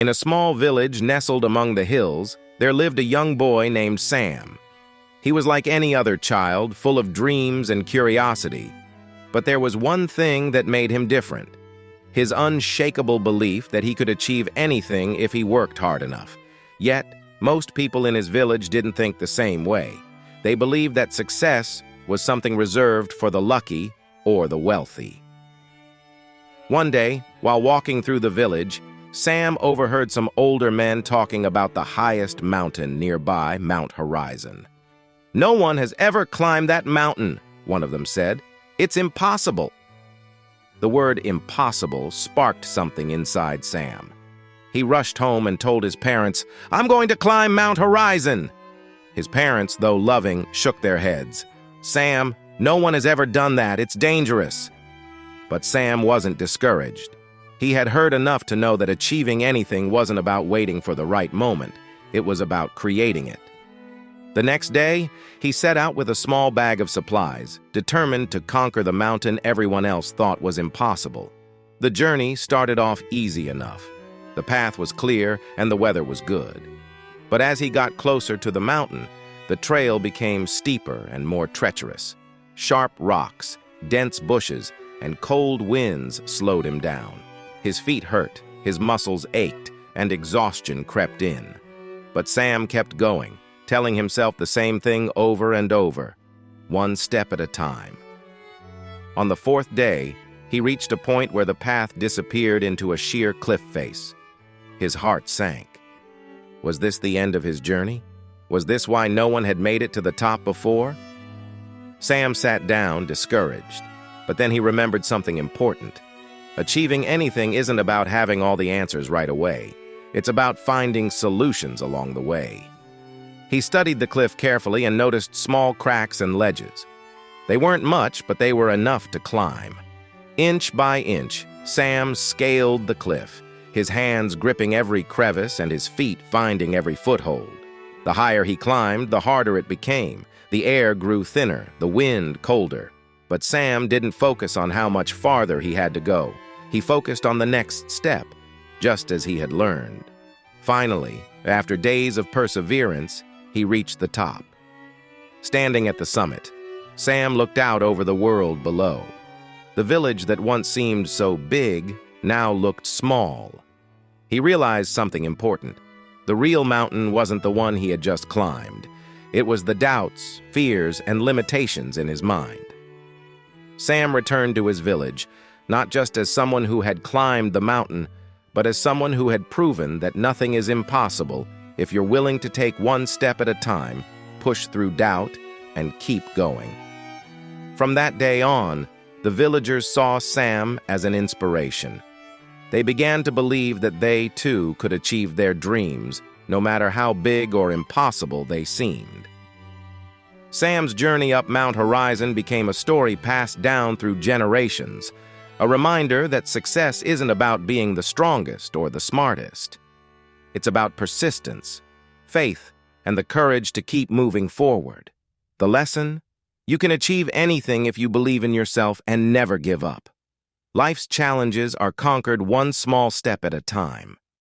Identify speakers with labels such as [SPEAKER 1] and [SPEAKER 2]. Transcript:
[SPEAKER 1] In a small village nestled among the hills, there lived a young boy named Sam. He was like any other child, full of dreams and curiosity. But there was one thing that made him different: his unshakable belief that he could achieve anything if he worked hard enough. Yet, most people in his village didn't think the same way. They believed that success was something reserved for the lucky or the wealthy. One day, while walking through the village, Sam overheard some older men talking about the highest mountain nearby, Mount Horizon. "No one has ever climbed that mountain," one of them said. "It's impossible." The word impossible sparked something inside Sam. He rushed home and told his parents, "I'm going to climb Mount Horizon." His parents, though loving, shook their heads. "Sam, no one has ever done that. It's dangerous." But Sam wasn't discouraged. He had heard enough to know that achieving anything wasn't about waiting for the right moment. It was about creating it. The next day, he set out with a small bag of supplies, determined to conquer the mountain everyone else thought was impossible. The journey started off easy enough. The path was clear and the weather was good. But as he got closer to the mountain, the trail became steeper and more treacherous. Sharp rocks, dense bushes, and cold winds slowed him down. His feet hurt, his muscles ached, and exhaustion crept in. But Sam kept going, telling himself the same thing over and over, one step at a time. On the fourth day, he reached a point where the path disappeared into a sheer cliff face. His heart sank. Was this the end of his journey? Was this why no one had made it to the top before? Sam sat down, discouraged, but then he remembered something important. Achieving anything isn't about having all the answers right away. It's about finding solutions along the way. He studied the cliff carefully and noticed small cracks and ledges. They weren't much, but they were enough to climb. Inch by inch, Sam scaled the cliff, his hands gripping every crevice and his feet finding every foothold. The higher he climbed, the harder it became. The air grew thinner, the wind colder. But Sam didn't focus on how much farther he had to go. He focused on the next step, just as he had learned. Finally, after days of perseverance, he reached the top. Standing at the summit, Sam looked out over the world below. The village that once seemed so big now looked small. He realized something important. The real mountain wasn't the one he had just climbed. It was the doubts, fears, and limitations in his mind. Sam returned to his village, not just as someone who had climbed the mountain, but as someone who had proven that nothing is impossible if you're willing to take one step at a time, push through doubt, and keep going. From that day on, the villagers saw Sam as an inspiration. They began to believe that they, too, could achieve their dreams, no matter how big or impossible they seemed. Sam's journey up Mount Horizon became a story passed down through generations, a reminder that success isn't about being the strongest or the smartest. It's about persistence, faith, and the courage to keep moving forward. The lesson? You can achieve anything if you believe in yourself and never give up. Life's challenges are conquered one small step at a time.